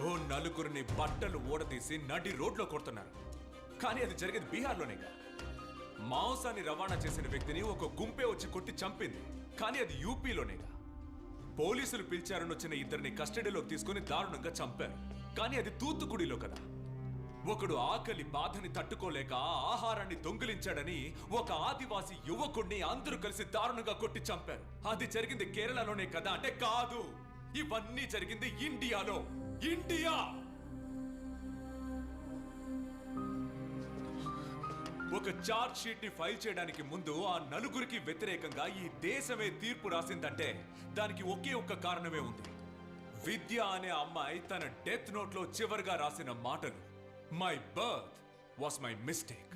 ఓ నలుగురిని బట్టలు ఊడదీసి నడి రోడ్లో కొడుతున్నారు. కానీ అది జరిగేది బీహార్లోనేగా. మాంసాన్ని రవాణా చేసిన వ్యక్తిని ఒక గుంపే వచ్చి కొట్టి చంపింది. కానీ అది యూపీలోనేగా. పోలీసులు పిలిచారని వచ్చిన ఇద్దరిని కస్టడీలోకి తీసుకుని దారుణంగా చంపారు. కానీ అది తూత్తుకుడిలో కదా. ఒకడు ఆకలి బాధని తట్టుకోలేక ఆహారాన్ని దొంగిలించాడని ఒక ఆదివాసి యువకుడిని అందరూ కలిసి దారుణంగా కొట్టి చంపారు. అది జరిగింది కేరళలోనే కదా అంటే కాదు, ఇవన్నీ జరిగింది ఇండియాలో. ఇండియా ఒక చార్జ్ షీట్ ని ఫైల్ చేయడానికి ముందు ఆ నలుగురికి వ్యతిరేకంగా ఈ దేశమే తీర్పు రాసిందంటే దానికి ఒకే ఒక్క కారణమే ఉంది. విద్య అనే అమ్మాయి తన డెత్ నోట్ లో చివరిగా రాసిన మాటలు, my birth was my mistake.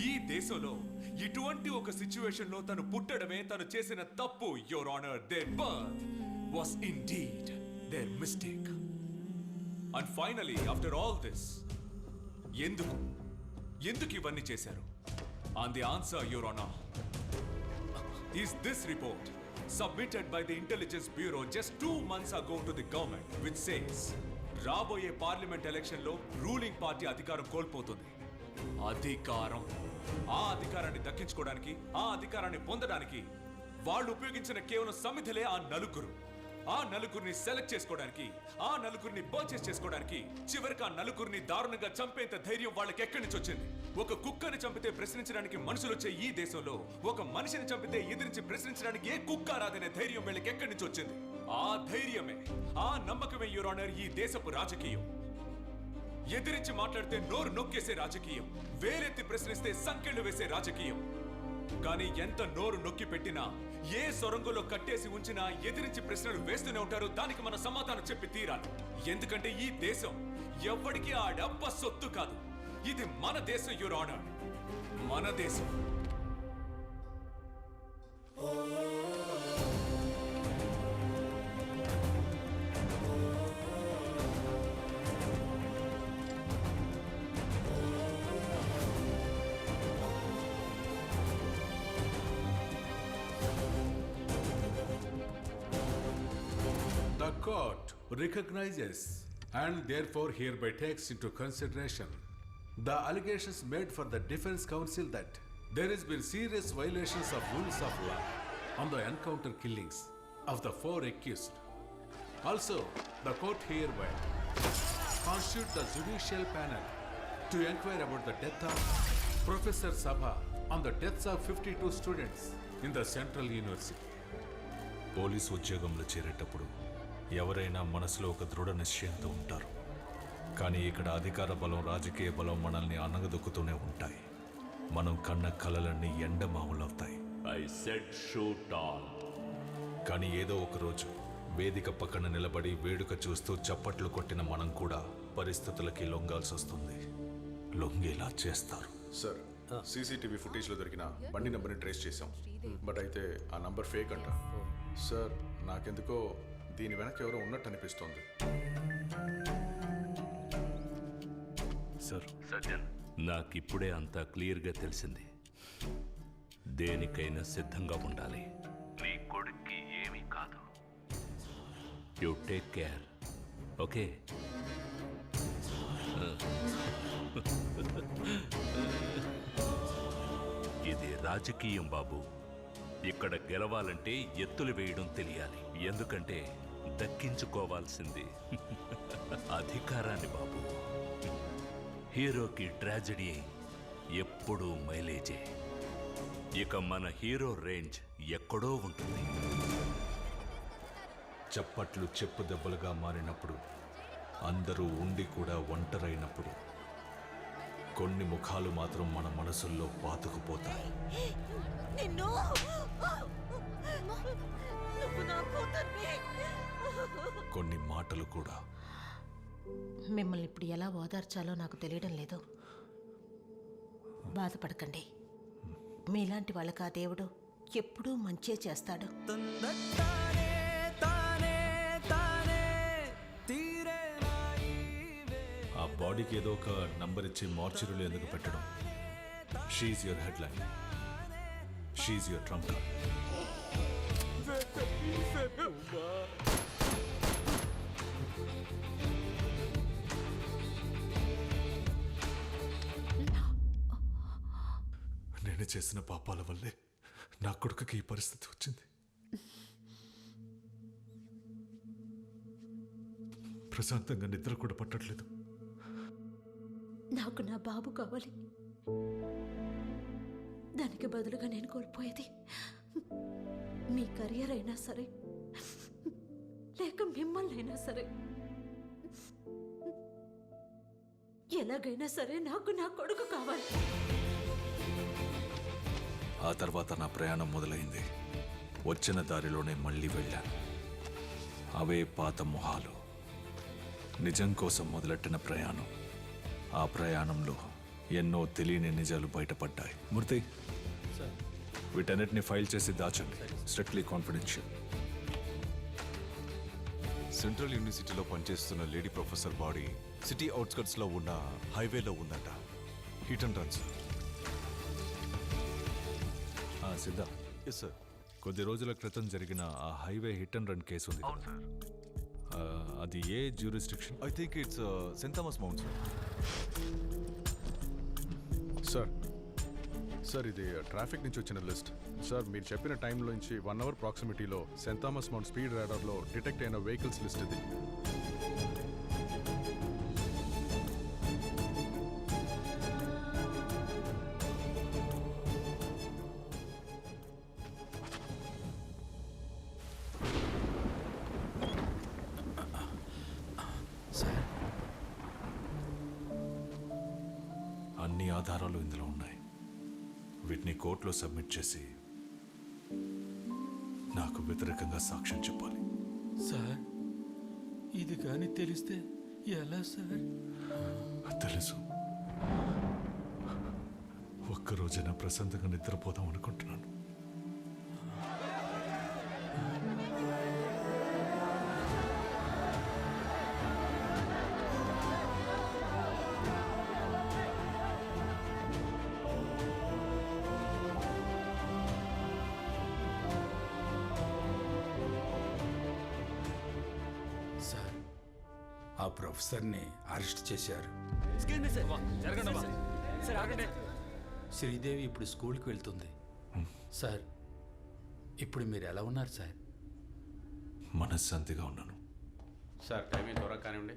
ఈ దేశంలో ఇటువంటి ఒక సిచ్యువేషన్ లో తను పుట్టడమే తను చేసిన తప్పు. Your honour, their birth was indeed their mistake. And finally after all this, ఎందుకు ఇవన్నీ చేశారు? And the answer, Your Honor, is this report submitted by the Intelligence Bureau just 2 months ago to the government, which says రాబోయే parliament election లో ruling party అధికారం కోల్పోతుంది. ఆ అధికారాన్ని దక్కించుకోవడానికి, ఆ అధికారాన్ని పొందడానికి వాళ్ళు ఉపయోగించిన కేవలం సమిధలే ఆ నలుగురిని సెలెక్ట్ చేసుకోవడానికి, ఆ నలుగురిని పర్చేస్ చేసుకోవడానికి, చివరికి ఆ నలుగురిని దారుణంగా చంపేంత ధైర్యం వాళ్ళకి ఎక్కడి నుంచి వచ్చింది? ఒక కుక్కని చంపితే ప్రశ్నించడానికి మనుషులు వచ్చే ఈ దేశంలో ఒక మనిషిని చంపితే ఎదిరించి ప్రశ్నించడానికి ఏ కుక్క రాదనే ధైర్యం వీళ్ళకి ఎక్కడి నుంచి వచ్చింది? ఆ ధైర్యమే, ఆ నమ్మకమే యువర్ ఆనర్ ఈ దేశపు రాజకీయం. ఎదిరించి మాట్లాడితే నోరు నొక్కేసే రాజకీయం, వేలెత్తి ప్రశ్నిస్తే సంకెళ్లు వేసే రాజకీయం. కానీ ఎంత నోరు నొక్కి పెట్టినా, ఏ సొరంగంలో కట్టేసి ఉంచినా ఎదిరించి ప్రశ్నలు వేస్తూనే ఉంటారు. దానికి మన సమాధానం చెప్పి తీరాలి. ఎందుకంటే ఈ దేశం ఎవ్వడికి ఆ డబ్బ సొత్తు కాదు. ఇది మన దేశం యువర్ ఆనర్, మన దేశం. The court recognizes and therefore hereby takes into consideration the allegations made for the Defense Counsel that there has been serious violations of rules of law on the encounter killings of the 4 accused. Also, the court hereby constitutes the judicial panel to inquire about the death of Professor Sabha on the deaths of 52 students in the Central University. Police ఉద్యోగంలో చేరేటప్పుడు ఎవరైనా మనసులో ఒక దృఢ నిశ్చయంతో ఉంటారు. కానీ ఇక్కడ అధికార బలం, రాజకీయ బలం మనల్ని అనగదొక్కుతూనే ఉంటాయి. మనం కన్న కలలన్నీ ఎండమావులవుతాయి. I said shoot all. కానీ ఏదో ఒకరోజు వేదిక పక్కన నిలబడి వేడుక చూస్తూ చప్పట్లు కొట్టిన మనం కూడా పరిస్థితులకి లొంగాల్సి వస్తుంది. లొంగేలా చేస్తారు. సార్, సీసీటీవీ ఫుటేజ్లో దొరికిన బండి నెంబర్ని ట్రేస్ చేశాం. బట్ అయితే ఆ నంబర్ ఫేక్ అంట. సార్, నాకెందుకో దీని వెనక ఎవరో ఉన్నట్టు అనిపిస్తోంది. సార్, సజ్జన్, నాకిప్పుడే అంతా క్లియర్గా తెలిసింది. దేనికైనా సిద్ధంగా ఉండాలి. నీ కొడుక్కి ఏమీ కాదు. You take care, okay? ఇది రాజకీయం బాబు. ఇక్కడ గెలవాలంటే ఎత్తులు వేయడం తెలియాలి. ఎందుకంటే దక్కించుకోవాల్సింది అధికారాన్ని బాబు. హీరోకి ట్రాజెడీ ఎప్పుడూ మైలేజే. ఇక మన హీరో రేంజ్ ఎక్కడో ఉంటుంది. చప్పట్లు చెప్పు దెబ్బలుగా మారినప్పుడు, అందరూ ఉండి కూడా ఒంటరైనప్పుడు, కొన్ని ముఖాలు మాత్రం మన మనసుల్లో పాతుకుపోతాయి. కొన్ని మాటలు కూడా. మిమ్మల్ని ఇప్పుడు ఎలా ఓదార్చాలో నాకు తెలియడం లేదు. బాధపడకండి. మీలాంటి వాళ్ళకి ఆ దేవుడు ఎప్పుడూ మంచే చేస్తాడు. ఆ బాడీకి ఏదో ఒక నంబర్ ఇచ్చి మార్చురీలో ఎందుకు పెట్టడం? She your headline, she your trump card. చేసిన పాపాల వల్లే నా కొడుకుకి ఈ పరిస్థితి వచ్చింది. ప్రశాంతంగా నిద్ర కూడా పట్టట్లేదు. నాకు నా బాబు కావాలి. దానికి బదులుగా నేను కోల్పోయేది మీ కెరియర్ అయినా సరే, లేక మిమ్మల్ని అయినా సరే, ఎలాగైనా సరే నాకు నా కొడుకు కావాలి. ఆ తర్వాత నా ప్రయాణం మొదలైంది. వచ్చిన దారిలోనే మళ్ళీ వెళ్ళాను. అవే పాత మొహాలు. నిజం కోసం మొదలెట్టిన ప్రయాణం. ఆ ప్రయాణంలో ఎన్నో తెలియని నిజాలు బయటపడ్డాయి. మూర్తి, వీటన్నిటిని ఫైల్ చేసి దాచండి. Strictly confidential. సెంట్రల్ యూనివర్సిటీలో పనిచేస్తున్న లేడీ ప్రొఫెసర్ బాడీ సిటీ అవుట్స్కట్స్లో ఉన్న హైవేలో ఉందట. Hit and run sir. Siddha, yes sir. కొద్ది రోజుల క్రితం జరిగిన ఆ highway hit and run case ఉంది కదా? అది ఏ jurisdiction? I think it's Saint Thomas Mount sir. Sir ఇది ట్రాఫిక్ నుంచి వచ్చిన లిస్ట్. సార్ మీరు చెప్పిన టైంలోంచి 1 అవర్ ప్రాక్సిమిటీలో సెయింట్ థామస్ మౌంట్ స్పీడ్ రాడార్లో డిటెక్ట్ అయిన వెహికల్స్ లిస్ట్ ఇది. అన్ని ఆధారాలు ఇందులో ఉన్నాయి. వీటిని కోర్టులో సబ్మిట్ చేసి నాకు వ్యతిరేకంగా సాక్ష్యం చెప్పాలి. సార్, ఇది కానీ తెలిస్తే ఎలా సార్? తెలుసు. ఒక్కరోజైనా ప్రశాంతంగా నిద్రపోదాం అనుకుంటున్నాను. సార్, ఆ ప్రొఫెసర్ని అరెస్ట్ చేశారు. శ్రీదేవి ఇప్పుడు స్కూల్కి వెళ్తుంది. సార్, ఇప్పుడు మీరు ఎలా ఉన్నారు సార్? మనశ్శాంతిగా ఉన్నాను. సార్ టైమింగ్ త్వరగా కానివ్వండి.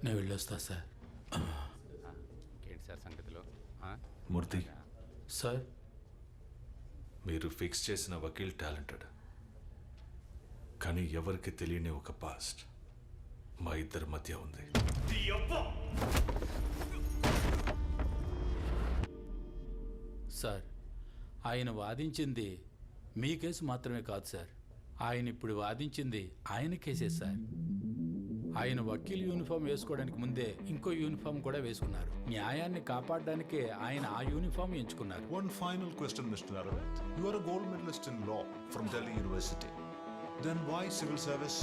నేను వెళ్ళొస్తా సార్. ఏంటి సార్ సంగతిలో? మూర్తి, సార్, మీరు ఫిక్స్ చేసిన వకీల్ టాలెంటెడ్, కానీ ఎవరికి తెలియని ఒక పాస్ట్ మా ఇద్దరి మధ్య ఉంది. సార్, ఆయన వాదించింది మీ కేసు మాత్రమే కాదు సార్. ఆయన ఇప్పుడు వాదించింది ఆయన కేసే సార్. ఆయన వకీల్ యూనిఫామ్ వేసుకోవడానికి ముందే ఇంకో యూనిఫామ్ కూడా వేసుకున్నారు. న్యాయాన్ని కాపాడడానికే ఆయన ఆ యూనిఫామ్ ఎంచుకున్నారు. One final question, Mr. Aravind. You are a gold medalist in law from Delhi University. Then why civil service?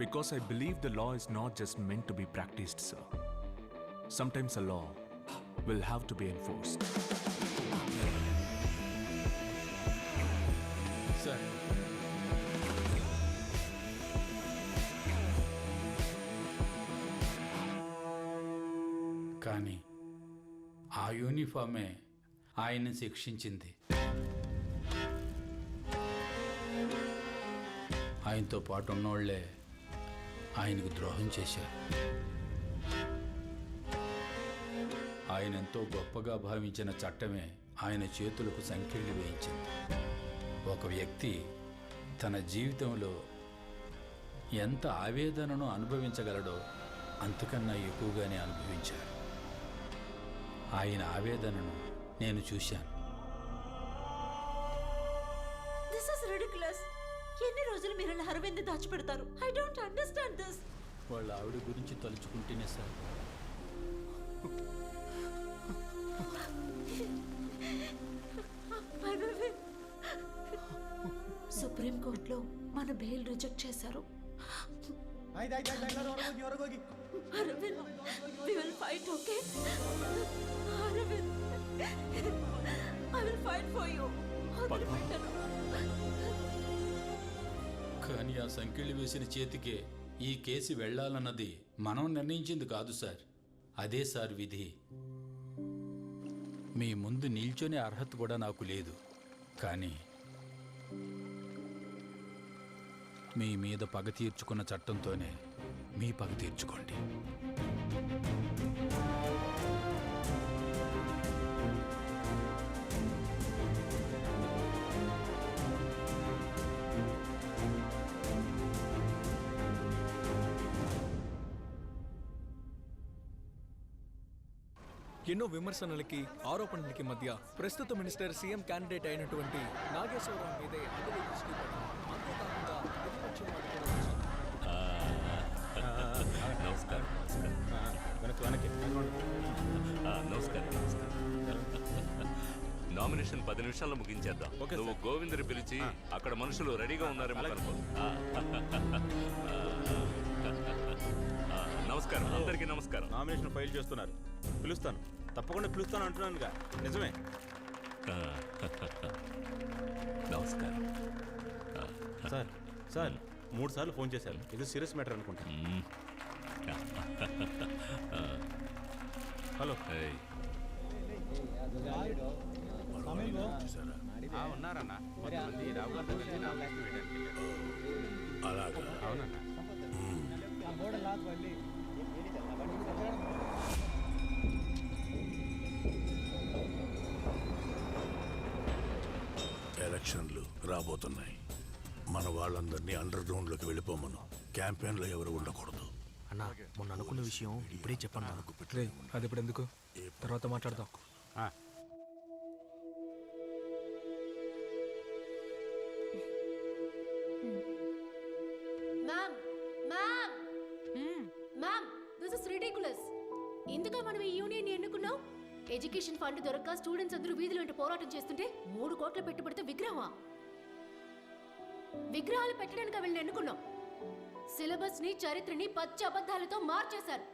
Because I believe the law is not just meant to be practiced, sir. Sometimes a law will have to be enforced. Sir, కానీ ఆ యూనిఫామే ఆయన్ని శిక్షించింది. ఆయనతో పాటు ఉన్నోళ్లే ఆయనకు ద్రోహం చేశారు. ఆయన ఎంతో గొప్పగా భావించిన చట్టమే ఆయన చేతులకు సంకెళ్ళు వేయించింది. ఒక వ్యక్తి తన జీవితంలో ఎంత ఆవేదనను అనుభవించగలడో అంతకన్నా ఎక్కువగానే అనుభవించారు. ఆయన ఆవేదనను నేను చూశాను. This is ridiculous. ఎన్ని రోజులు మీరు ఇలా అరవింద్ దాచిపెడతారు? I don't understand this. వాళ్ళ ఆవిడ గురించి తలుచుకుంటేనే సార్. సుప్రీంకోర్టులో మన బెయిల్ రిజెక్ట్ చేశారు. Arvind, we will fight, okay? Arvind, I will fight for you. వదిలిపెట్టను. కానీ ఆ సంఖ్యలు వేసిన చేతికే ఈ కేసు వెళ్ళాలన్నది మనం నిర్ణయించింది కాదు సార్. అదే సార్ విధి. మీ ముందు నిల్చొనే అర్హత కూడా నాకు లేదు. కానీ మీ మీద పగ తీర్చుకున్న చట్టంతోనే మీ పగ తీర్చుకోండి. ఎన్నో విమర్శనలకి ఆరోపణలకి మధ్య ప్రస్తుత మినిస్టర్ సీఎం క్యాండిడేట్ అయినటువంటి నాగేశ్వరరావు మీదే అందరూ దృష్టి పడి, అంతేకాకుండా ప్రతిపక్షం వారు కూడా నమస్కారం. నామినేషన్ 10 నిమిషాల్లో ముగించేద్దాం. నువ్వు గోవిందుని పిలిచి అక్కడ మనుషులు రెడీగా ఉన్నారేమో కనుకో. నమస్కారం, అందరికీ నమస్కారం. నామినేషన్ ఫైల్ చేస్తున్నారు, పిలుస్తాను, తప్పకుండా పిలుస్తాను అంటున్నానుగా. నిజమే. నమస్కారం సార్. సార్ 3 సార్లు ఫోన్ చేశారు. ఇది సీరియస్ మ్యాటర్ అనుకుంటా. హలో. ఉన్నారన్నా, కొంతమంది రావు గారి దగ్గరికి నామినేషన్ వేయడానికి వెళ్ళారు. అలాగా? అవునన్నా. ఎలక్షన్లు రాబోతున్నాయి. మన వాళ్ళందరినీ అండర్ గ్రౌండ్లోకి వెళ్ళిపోమను. క్యాంపెయిన్లో ఎవరు ఉండకూడదు. అన్నా, మొన్న అనుకున్న విషయం ఇప్పుడే చెప్పన్నా. అది ఇప్పుడు ఎందుకు, తర్వాత మాట్లాడదాం. ఎందుకు మనం ఈ యూనియన్ ఎన్నుకున్నాం? ఎడ్యుకేషన్ ఫండ్ దొరక్క స్టూడెంట్స్ అందరూ వీధిలో పోరాటం చేస్తుంటే 3 కోట్ల పెట్టుబడితో విగ్రహాలు పెట్టడానికి వీళ్ళని ఎన్నుకున్నాం. సిలబస్ ని, చరిత్రని పచ్చి అబద్ధాలతో మార్చేశారు.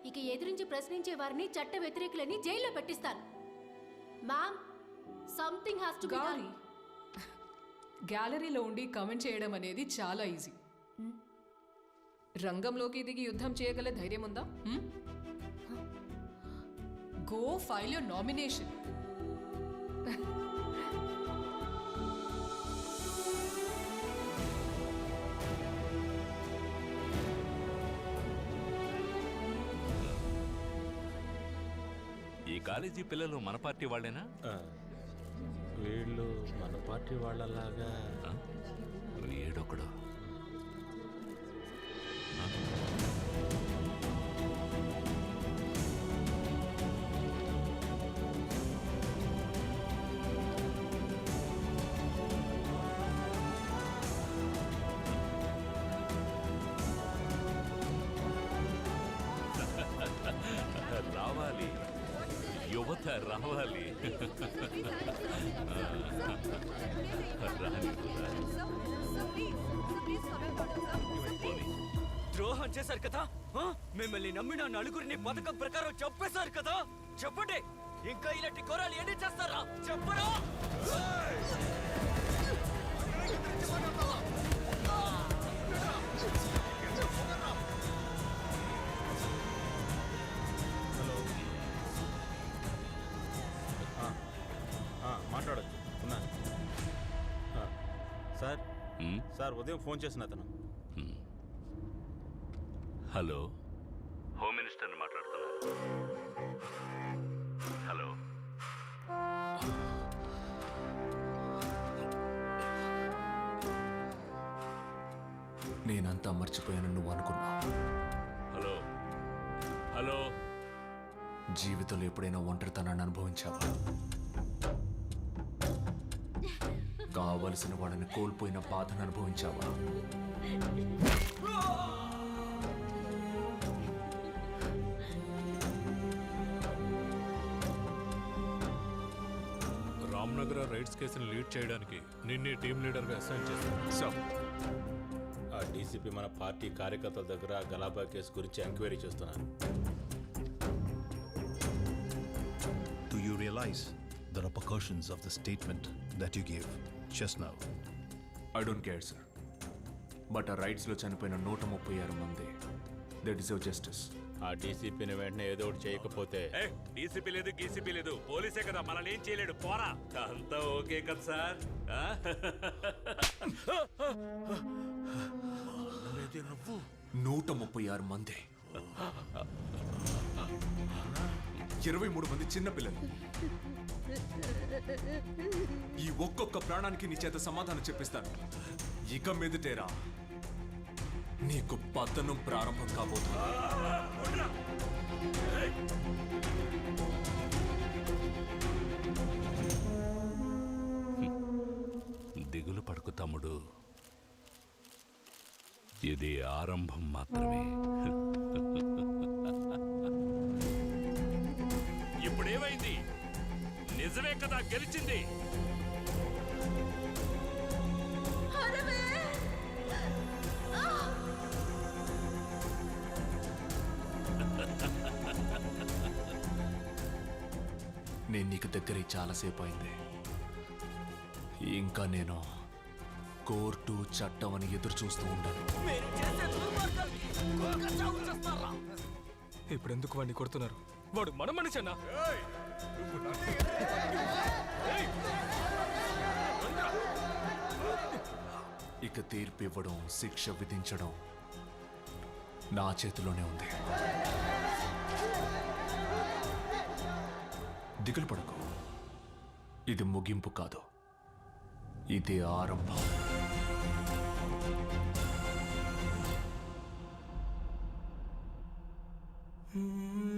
ఇక ఎదిరించి ప్రశ్నించే వారిని చట్ట వ్యతిరేకులని జైల్లో పెట్టిస్తారు. Ma'am, something has to be done. గ్యాలరీలో ఉండి కమెంట్ చేయడం అనేది చాలా ఈజీ. రంగంలోకి దిగి యుద్ధం చేయగల ధైర్యం ఉందా? Go file your nomination. ఈ కాలేజీ పిల్లలు మన పార్టీ వాళ్ళేనా? వీళ్ళు మన పార్టీ వాళ్ళలాగా. వీడొకడు. రావాలి, యువత రావాలి. ద్రోహం చేశారు కదా, మిమ్మల్ని నమ్మిన నలుగురిని పథకం ప్రకారం చంపేశారు కదా. చెప్పండి, ఇంకా ఇలాంటి ఘోరాలు ఎన్ని చేస్తారా? చెప్పరా? మాట్లాడచ్చు. ఉన్నాను సార్. సార్ ఉదయం ఫోన్ చేసిన అతను. హలో, హోమ్ మినిస్టర్ని మాట్లాడుతున్నా. హలో. నేనంతా మర్చిపోయాను నువ్వు అనుకున్నా. హలో. హలో. జీవితంలో ఎప్పుడైనా ఒంటరితనాన్ని అనుభవించావా? కావలసిన వాడిని కోల్పోయిన బాధను అనుభవించావా? రామ్నగర్ రైట్స్ కేసును లీడ్ చేయడానికి నిన్నే టీం లీడర్గా అసైన్ చేశాను. ఆ డీసీపీ మన పార్టీ కార్యకర్తల దగ్గర గలాబా కేసు గురించి ఎంక్వైరీ చేస్తున్నారు. Do you realize the repercussions of the statement that you gave just now? I don't care, sir. But ఆ రైడ్స్లో చనిపోయిన 136 మంది దే డిజర్వ్ జస్టిస్. ఆ డీసీపీని వెంటనే ఏదో ఒకటి చేయకపోతే డీసీపీ లేదు గీసీపీ లేదు, పోలీసే కదా, మనల్ని ఏం చేయలేడు, పోరా. అంతా ఓకే కదా సార్? 136 మంది, 23 మంది చిన్నపిల్లలు. ఈ ఒక్కొక్క ప్రాణానికి నీ చేత సమాధానం చెప్పిస్తాను. ఇక మీదటేరా నీకు పతనం ప్రారంభం కాబోతుంది. దిగులు పడుకు తమ్ముడు, ఇది ఆరంభం మాత్రమే. ఇప్పుడేమైంది? నిజమే కదా గెలిచింది. నేను నీకు దగ్గర చాలాసేపు అయింది. ఇంకా నేను కోర్టు చట్టం అని ఎదురు చూస్తూ ఉంటాను. ఇప్పుడు ఎందుకు వాడిని కొడుతున్నారు? వాడు మన మనిషి అన్నా. ఇక తీర్పు ఇవ్వడం, శిక్ష విధించడం నా చేతిలోనే ఉంది. దిగులు పడకు, ఇది ముగింపు కాదు, ఇది ఆరంభం. Hmm.